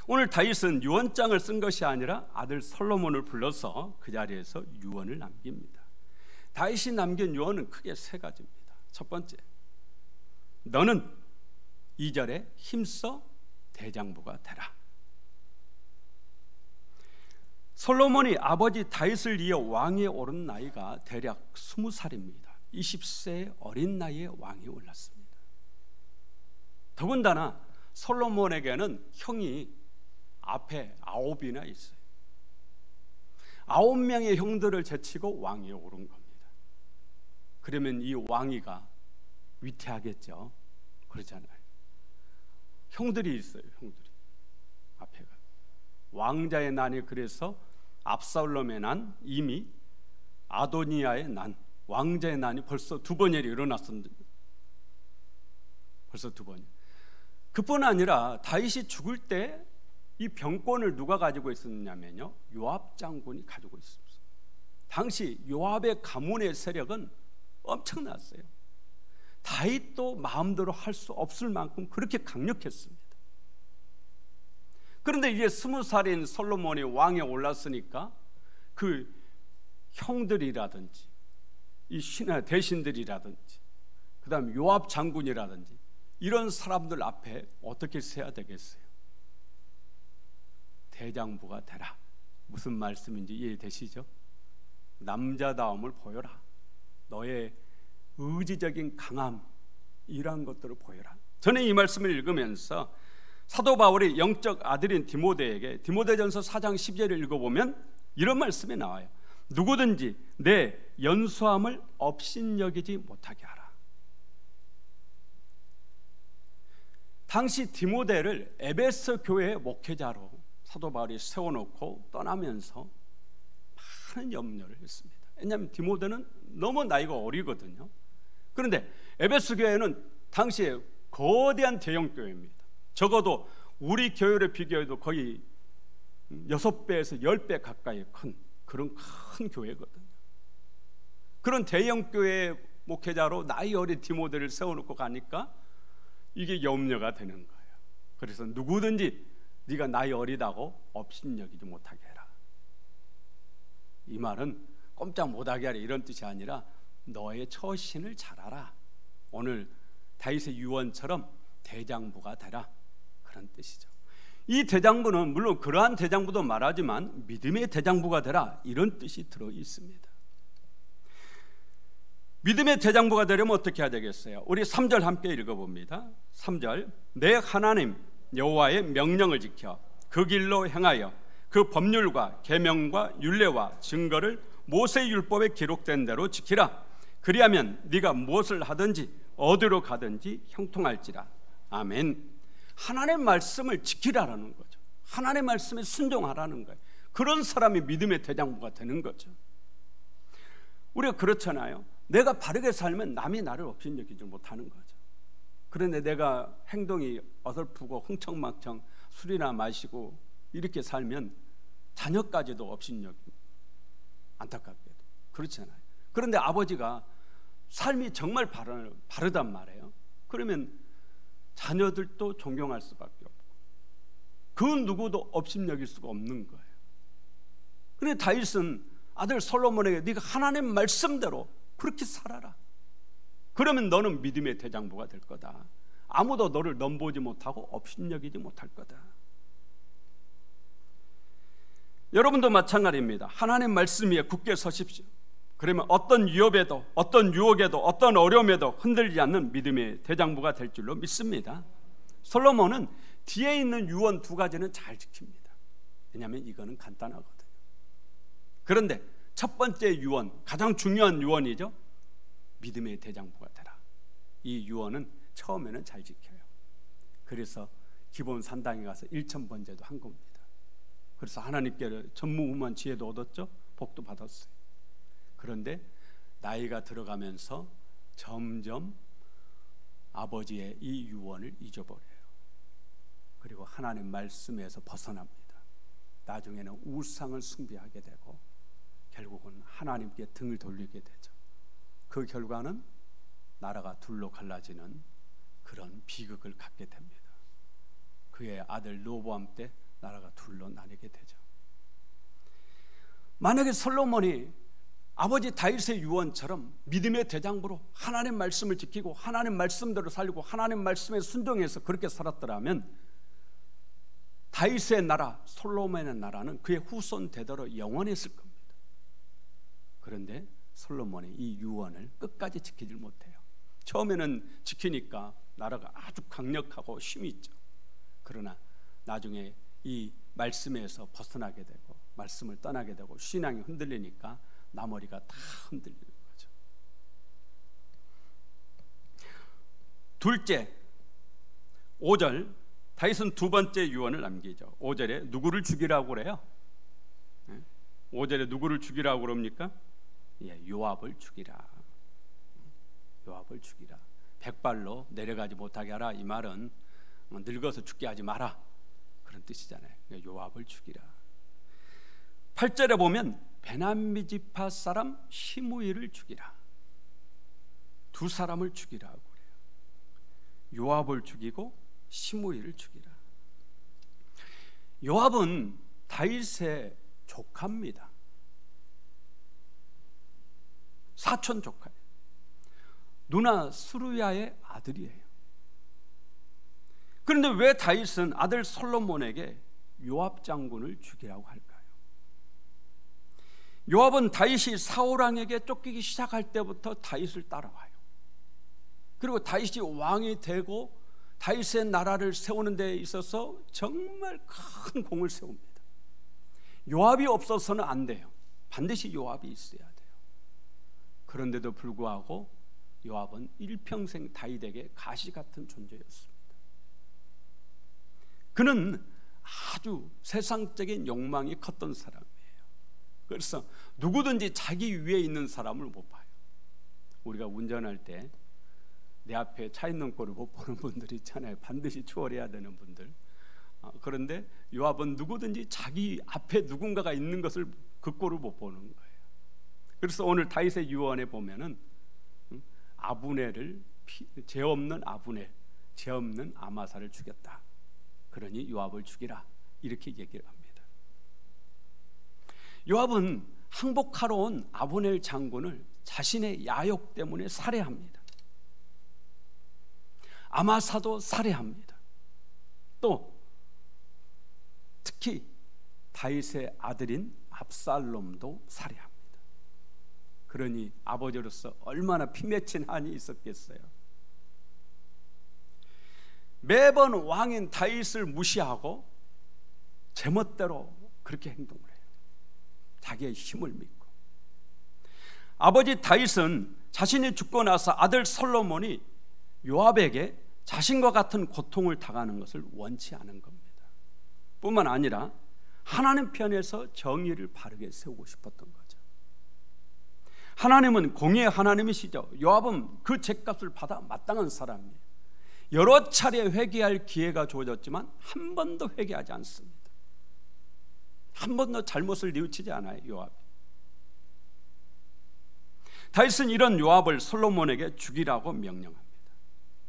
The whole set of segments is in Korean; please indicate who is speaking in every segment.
Speaker 1: 오늘 다윗은 유언장을 쓴 것이 아니라 아들 솔로몬을 불러서 그 자리에서 유언을 남깁니다. 다윗이 남긴 유언은 크게 세 가지입니다. 첫 번째, 너는 2절에 힘써 대장부가 되라. 솔로몬이 아버지 다윗을 이어 왕위에 오른 나이가 대략 20살입니다. 20세의 어린 나이에 왕위에 올랐습니다. 더군다나 솔로몬에게는 형이 앞에 9이나 있어요. 9명의 형들을 제치고 왕위에 오른 겁니다. 그러면 이 왕위가 위태하겠죠. 그렇잖아요. 형들이 있어요. 형들이 앞에가 왕자의 난이, 그래서 압살롬의 난, 이미 아도니아의 난, 왕자의 난이 벌써 2번이 일어났습니다. 벌써 2번이. 그뿐 아니라 다윗이 죽을 때 이 병권을 누가 가지고 있었냐면요, 요압 장군이 가지고 있습니다. 당시 요압의 가문의 세력은 엄청났어요. 다윗도 마음대로 할 수 없을 만큼 그렇게 강력했습니다. 그런데 이제 20살인 솔로몬이 왕에 올랐으니까 그 형들이라든지 이 신하 대신들이라든지 그 다음 요압 장군이라든지 이런 사람들 앞에 어떻게 서야 되겠어요? 대장부가 되라. 무슨 말씀인지 이해되시죠? 남자다움을 보여라. 너의 의지적인 강함, 이러한 것들을 보여라. 저는 이 말씀을 읽으면서 사도 바울이 영적 아들인 디모데에게 디모데전서 4장 10절을 읽어보면 이런 말씀이 나와요. 누구든지 내 연수함을 업신여기지 못하게 하라. 당시 디모데를 에베소 교회의 목회자로 사도 바울이 세워놓고 떠나면서 많은 염려를 했습니다. 왜냐하면 디모데는 너무 나이가 어리거든요. 그런데 에베소 교회는 당시에 거대한 대형 교회입니다. 적어도 우리 교회를 비교해도 거의 6배에서 10배 가까이 큰 그런 큰 교회거든요. 그런 대형 교회의 목회자로 나이 어린 디모데를 세워놓고 가니까 이게 염려가 되는 거예요. 그래서 누구든지 네가 나이 어리다고 업신여기지 못하게 해라. 이 말은 꼼짝 못하게 하라 이런 뜻이 아니라 너의 처신을 잘하라. 오늘 다윗의 유언처럼 대장부가 되라, 그런 뜻이죠. 이 대장부는 물론 그러한 대장부도 말하지만 믿음의 대장부가 되라, 이런 뜻이 들어 있습니다. 믿음의 대장부가 되려면 어떻게 해야 되겠어요? 우리 3절 함께 읽어봅니다. 3절, 내 하나님 여호와의 명령을 지켜 그 길로 행하여 그 법률과 계명과 율례와 증거를 모세의 율법에 기록된 대로 지키라. 그리하면 네가 무엇을 하든지 어디로 가든지 형통할지라. 아멘. 하나님의 말씀을 지키라라는 거죠. 하나님의 말씀에 순종하라는 거예요. 그런 사람이 믿음의 대장부가 되는 거죠. 우리가 그렇잖아요. 내가 바르게 살면 남이 나를 업신여기지 못하는 거죠. 그런데 내가 행동이 어설프고 흥청망청 술이나 마시고 이렇게 살면 자녀까지도 업신여기고, 안타깝게도 그렇잖아요. 그런데 아버지가 삶이 정말 바르단 말이에요. 그러면 자녀들도 존경할 수밖에 없고 그 누구도 업신여길 수가 없는 거예요. 그런데 다윗은 아들 솔로몬에게 네가 하나님 말씀대로 그렇게 살아라. 그러면 너는 믿음의 대장부가 될 거다. 아무도 너를 넘보지 못하고 업신여기지 못할 거다. 여러분도 마찬가지입니다. 하나님 말씀 위에 굳게 서십시오. 그러면 어떤 위협에도, 어떤 유혹에도, 어떤 어려움에도 흔들리지 않는 믿음의 대장부가 될 줄로 믿습니다. 솔로몬은 뒤에 있는 유언 2가지는 잘 지킵니다. 왜냐하면 이거는 간단하거든요. 그런데 첫 번째 유언, 가장 중요한 유언이죠. 믿음의 대장부가 되라. 이 유언은 처음에는 잘 지켜요. 그래서 기본 산당에 가서 1000번제도 한 겁니다. 그래서 하나님께 전무후무한 지혜도 얻었죠. 복도 받았어요. 그런데 나이가 들어가면서 점점 아버지의 이 유언을 잊어버려요. 그리고 하나님 말씀에서 벗어납니다. 나중에는 우상을 숭배하게 되고 결국은 하나님께 등을 돌리게 되죠. 그 결과는 나라가 둘로 갈라지는 그런 비극을 갖게 됩니다. 그의 아들 로보암 때 나라가 둘로 나뉘게 되죠. 만약에 솔로몬이 아버지 다윗의 유언처럼 믿음의 대장부로 하나님 말씀을 지키고 하나님 말씀대로 살고 하나님 말씀에 순종해서 그렇게 살았더라면 다윗의 나라, 솔로몬의 나라는 그의 후손 대대로 영원했을 겁니다. 그런데 솔로몬이 이 유언을 끝까지 지키질 못해요. 처음에는 지키니까 나라가 아주 강력하고 힘이 있죠. 그러나 나중에 이 말씀에서 벗어나게 되고 말씀을 떠나게 되고 신앙이 흔들리니까 나머리가 다 흔들리는 거죠. 둘째, 5절 다윗은 두 번째 유언을 남기죠. 5절에 누구를 죽이라고 그래요? 5절에 누구를 죽이라고 그럽니까? 요압을 죽이라. 요압을 죽이라. 백발로 내려가지 못하게 하라. 이 말은 늙어서 죽게 하지 마라, 그런 뜻이잖아요. 요압을 죽이라. 8절에 보면 베냐민 지파 사람 시므이를 죽이라. 두 사람을 죽이라고 그래요. 요압을 죽이고 시므이를 죽이라. 요압은 다윗의 조카입니다. 사촌 조카예요. 누나 수르야의 아들이에요. 그런데 왜 다윗은 아들 솔로몬에게 요압 장군을 죽이라고 할까요? 요압은 다윗이 사울왕에게 쫓기기 시작할 때부터 다윗을 따라와요. 그리고 다윗이 왕이 되고 다윗의 나라를 세우는 데 있어서 정말 큰 공을 세웁니다. 요압이 없어서는 안 돼요. 반드시 요압이 있어야 돼요. 그런데도 불구하고 요압은 일평생 다윗에게 가시 같은 존재였습니다. 그는 아주 세상적인 욕망이 컸던 사람이에요. 그래서 누구든지 자기 위에 있는 사람을 못 봐요. 우리가 운전할 때 내 앞에 차 있는 꼴을 못 보는 분들이 있잖아요. 반드시 추월해야 되는 분들. 그런데 요압은 누구든지 자기 앞에 누군가가 있는 것을 그 꼴을 못 보는 거예요. 그래서 오늘 다윗의 유언에 보면은 아브넬을 죄 없는 아브넬, 죄 없는 아마사를 죽였다. 그러니 요압을 죽이라, 이렇게 얘기를 합니다. 요압은 항복하러 온 아브넬 장군을 자신의 야욕 때문에 살해합니다. 아마사도 살해합니다. 또 특히 다윗의 아들인 압살롬도 살해합니다. 그러니 아버지로서 얼마나 피맺힌 한이 있었겠어요. 매번 왕인 다윗을 무시하고 제멋대로 그렇게 행동을 해요. 자기의 힘을 믿고. 아버지 다윗은 자신이 죽고 나서 아들 솔로몬이 요압에게 자신과 같은 고통을 당하는 것을 원치 않은 겁니다. 뿐만 아니라 하나님 편에서 정의를 바르게 세우고 싶었던 거죠. 하나님은 공의의 하나님이시죠. 요압은 그 죗값을 받아 마땅한 사람이에요. 여러 차례 회개할 기회가 주어졌지만 한 번도 회개하지 않습니다. 한 번도 잘못을 뉘우치지 않아요. 요압이. 다윗은 이런 요압을 솔로몬에게 죽이라고 명령합니다.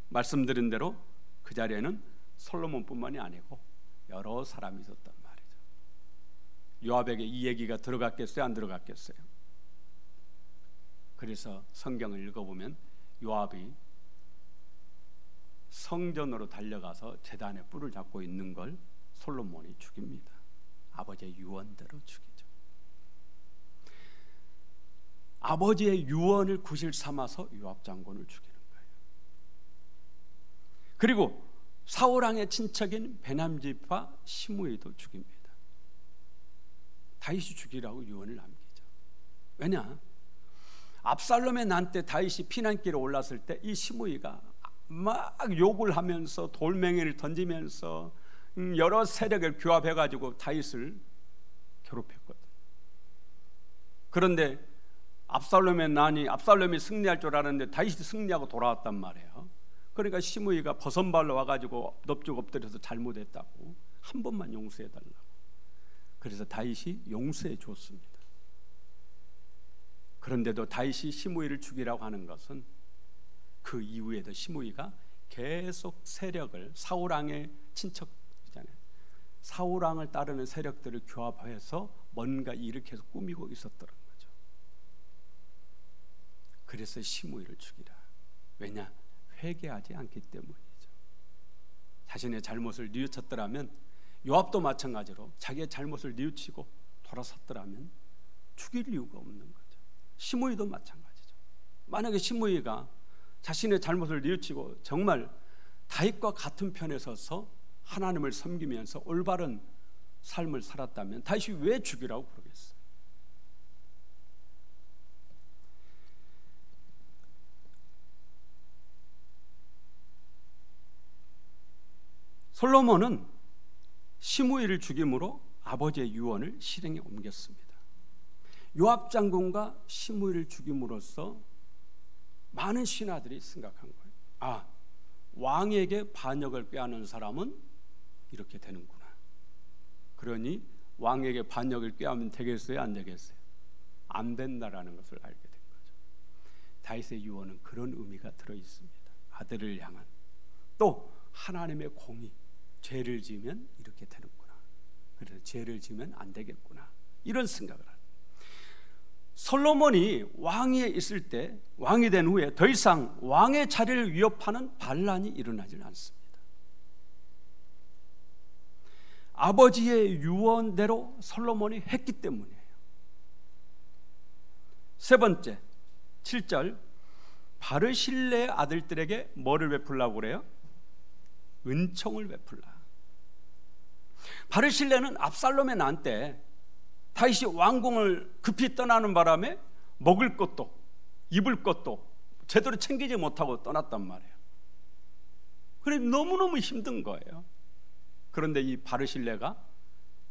Speaker 1: 말씀드린 대로 그 자리에는 솔로몬뿐만이 아니고 여러 사람이 있었단 말이죠. 요압에게 이 얘기가 들어갔겠어요? 안 들어갔겠어요? 그래서 성경을 읽어보면 요압이 성전으로 달려가서 제단에 뿔을 잡고 있는 걸 솔로몬이 죽입니다. 아버지의 유언대로 죽이죠. 아버지의 유언을 구실 삼아서 요압 장군을 죽이는 거예요. 그리고 사울왕의 친척인 베냐민 지파 시므이도 죽입니다. 다윗이 죽이라고 유언을 남기죠. 왜냐? 압살롬의 난 때 다윗이 피난길에 올랐을 때 이 시므이가 막 욕을 하면서 돌멩이를 던지면서 여러 세력을 규합해가지고 다윗을 괴롭혔거든. 그런데 압살롬이 승리할 줄 알았는데 다윗이 승리하고 돌아왔단 말이에요. 그러니까 시므이가 버선발로 와가지고 넙죽 엎드려서 잘못했다고 한 번만 용서해달라고. 그래서 다윗이 용서해 줬습니다. 그런데도 다윗이 시므이를 죽이라고 하는 것은 그 이후에도 시므이가 계속 세력을, 사울왕의 친척이잖아요, 사울 왕을 따르는 세력들을 규합해서 뭔가 일으켜서 꾸미고 있었더란 거죠. 그래서 시므이를 죽이라. 왜냐? 회개하지 않기 때문이죠. 자신의 잘못을 뉘우쳤더라면, 요압도 마찬가지로 자기의 잘못을 뉘우치고 돌아섰더라면 죽일 이유가 없는 거죠. 시므이도 마찬가지죠. 만약에 시므이가 자신의 잘못을 뉘우치고 정말 다윗과 같은 편에 서서 하나님을 섬기면서 올바른 삶을 살았다면 다윗이 왜 죽이라고 그러겠어요? 솔로몬은 시므이를 죽임으로 아버지의 유언을 실행에 옮겼습니다. 요압 장군과 시므이를 죽임으로써 많은 신하들이 생각한 거예요. 아, 왕에게 반역을 꾀하는 사람은 이렇게 되는구나. 그러니 왕에게 반역을 꾀하면 되겠어요? 안 되겠어요? 안 된다라는 것을 알게 된 거죠. 다윗의 유언은 그런 의미가 들어있습니다. 아들을 향한, 또 하나님의 공의, 죄를 지으면 이렇게 되는구나, 그래서 죄를 지으면 안 되겠구나, 이런 생각을 합니다. 솔로몬이 왕위에 있을 때, 왕이 된 후에 더 이상 왕의 자리를 위협하는 반란이 일어나질 않습니다. 아버지의 유언대로 솔로몬이 했기 때문이에요. 세 번째, 7절, 바르실레의 아들들에게 뭐를 베풀라고 그래요? 은총을 베풀라. 바르실레는 압살롬의 난 때 다윗이 왕궁을 급히 떠나는 바람에 먹을 것도 입을 것도 제대로 챙기지 못하고 떠났단 말이에요. 그래 너무너무 힘든 거예요. 그런데 이 바르실레가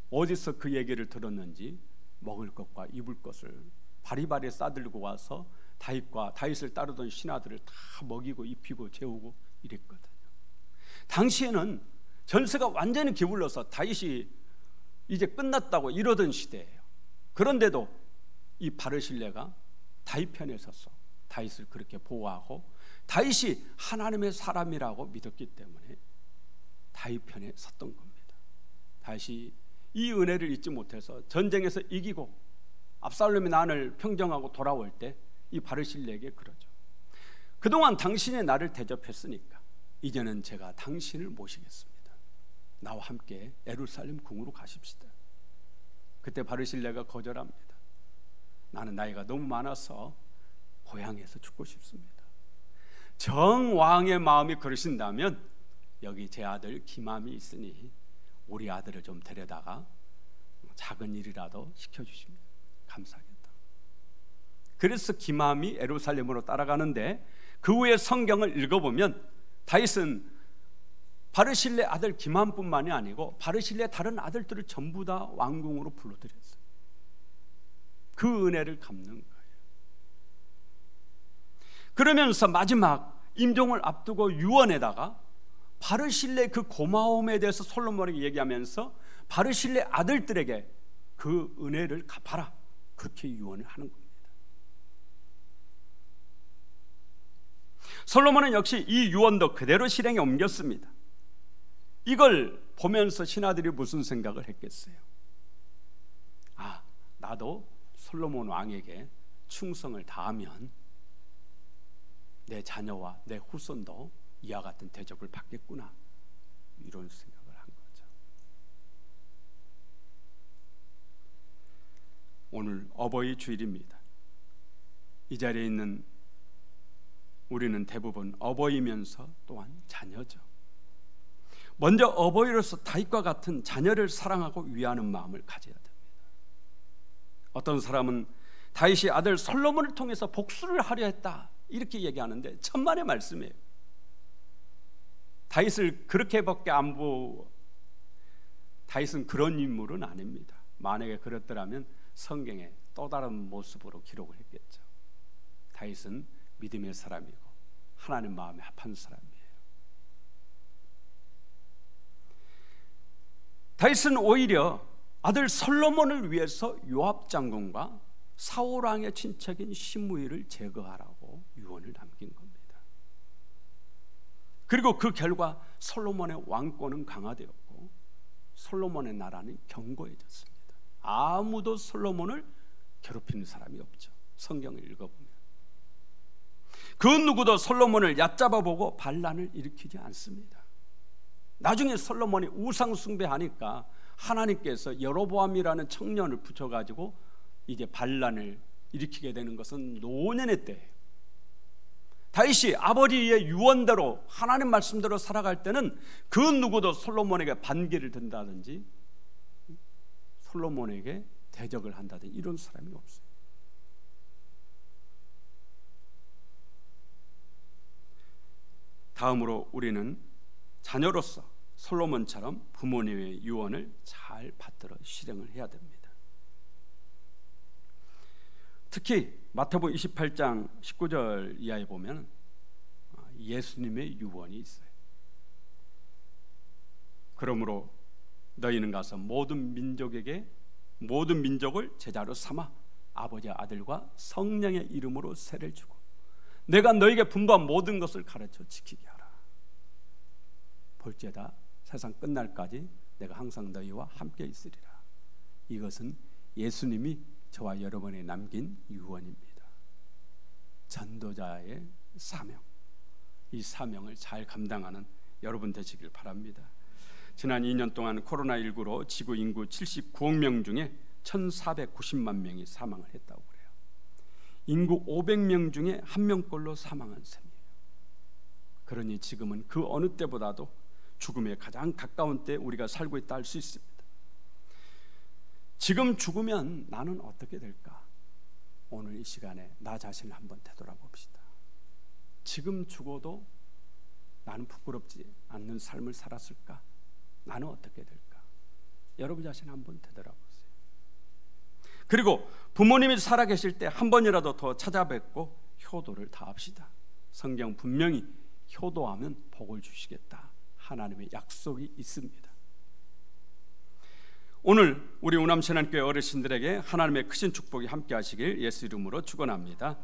Speaker 1: 어디서 그 얘기를 들었는지 먹을 것과 입을 것을 바리바리 싸들고 와서 다윗을 따르던 신하들을 다 먹이고 입히고 재우고 이랬거든요. 당시에는 전세가 완전히 기울어서 다윗이 이제 끝났다고 이러던 시대예요. 그런데도 이 바르실레가 다윗 편에 섰어 다윗을 그렇게 보호하고, 다윗이 하나님의 사람이라고 믿었기 때문에 다윗 편에 섰던 겁니다. 다윗이 이 은혜를 잊지 못해서 전쟁에서 이기고 압살롬의 난을 평정하고 돌아올 때 이 바르실레에게 그러죠. 그동안 당신이 나를 대접했으니까 이제는 제가 당신을 모시겠습니다. 나와 함께 예루살렘 궁으로 가십시다. 그때 바르실레가 거절합니다. 나는 나이가 너무 많아서 고향에서 죽고 싶습니다. 정왕의 마음이 그러신다면 여기 제 아들 기맘이 있으니 우리 아들을 좀 데려다가 작은 일이라도 시켜주시면 감사하겠다. 그래서 기맘이 예루살렘으로 따라가는데, 그 후에 성경을 읽어보면 다윗은 바르실레 아들 기맘뿐만이 아니고 바르실레 다른 아들들을 전부 다 왕궁으로 불러들였어요. 그 은혜를 갚는 거예요. 그러면서 마지막 임종을 앞두고 유언에다가 바르실레 그 고마움에 대해서 솔로몬에게 얘기하면서 바르실레 아들들에게 그 은혜를 갚아라, 그렇게 유언을 하는 겁니다. 솔로몬은 역시 이 유언도 그대로 실행에 옮겼습니다. 이걸 보면서 신하들이 무슨 생각을 했겠어요? 아, 나도 솔로몬 왕에게 충성을 다하면 내 자녀와 내 후손도 이와 같은 대접을 받겠구나, 이런 생각을 한 거죠. 오늘 어버이 주일입니다. 이 자리에 있는 우리는 대부분 어버이면서 또한 자녀죠. 먼저 어버이로서 다윗과 같은 자녀를 사랑하고 위하는 마음을 가져야 됩니다. 어떤 사람은 다윗이 아들 솔로몬을 통해서 복수를 하려 했다, 이렇게 얘기하는데 천만의 말씀이에요. 다윗을 그렇게밖에 안 보고, 다윗은 그런 인물은 아닙니다. 만약에 그랬더라면 성경에 또 다른 모습으로 기록을 했겠죠. 다윗은 믿음의 사람이고 하나님 마음에 합한 사람이에요. 다윗은 오히려 아들 솔로몬을 위해서 요압 장군과 사울 왕의 친척인 시므이를 제거하라고 유언을 남긴 겁니다. 그리고 그 결과 솔로몬의 왕권은 강화되었고 솔로몬의 나라는 견고해졌습니다. 아무도 솔로몬을 괴롭히는 사람이 없죠. 성경을 읽어보면 그 누구도 솔로몬을 얕잡아보고 반란을 일으키지 않습니다. 나중에 솔로몬이 우상 숭배하니까 하나님께서 여로보암이라는 청년을 붙여가지고 이제 반란을 일으키게 되는 것은 노년의 때예요. 다윗이 아버지의 유언대로 하나님 말씀대로 살아갈 때는 그 누구도 솔로몬에게 반기를 든다든지 솔로몬에게 대적을 한다든지 이런 사람이 없어요. 다음으로 우리는 자녀로서 솔로몬처럼 부모님의 유언을 잘 받들어 실행을 해야 됩니다. 특히 마태복음 28장 19절 이하에 보면 예수님의 유언이 있어요. 그러므로 너희는 가서 모든 민족을 제자로 삼아 아버지와 아들과 성령의 이름으로 세례를 주고 내가 너희에게 분부한 모든 것을 가르쳐 지키게 하라. 볼지어다 세상 끝날까지 내가 항상 너희와 함께 있으리라. 이것은 예수님이 저와 여러분에 남긴 유언입니다. 전도자의 사명, 이 사명을 잘 감당하는 여러분 되시길 바랍니다. 지난 2년 동안 코로나19로 지구 인구 79억 명 중에 1490만 명이 사망을 했다고 그래요. 인구 500명 중에 한 명꼴로 사망한 셈이에요. 그러니 지금은 그 어느 때보다도 죽음에 가장 가까운 때 우리가 살고 있다 할 수 있습니다. 지금 죽으면 나는 어떻게 될까? 오늘 이 시간에 나 자신을 한번 되돌아봅시다. 지금 죽어도 나는 부끄럽지 않는 삶을 살았을까? 나는 어떻게 될까? 여러분 자신 한번 되돌아보세요. 그리고 부모님이 살아계실 때 한 번이라도 더 찾아뵙고 효도를 다합시다. 성경 분명히 효도하면 복을 주시겠다 하나님의 약속이 있습니다. 오늘 우리 우남신앙교회 어르신들에게 하나님의 크신 축복이 함께 하시길 예수 이름으로 축원합니다.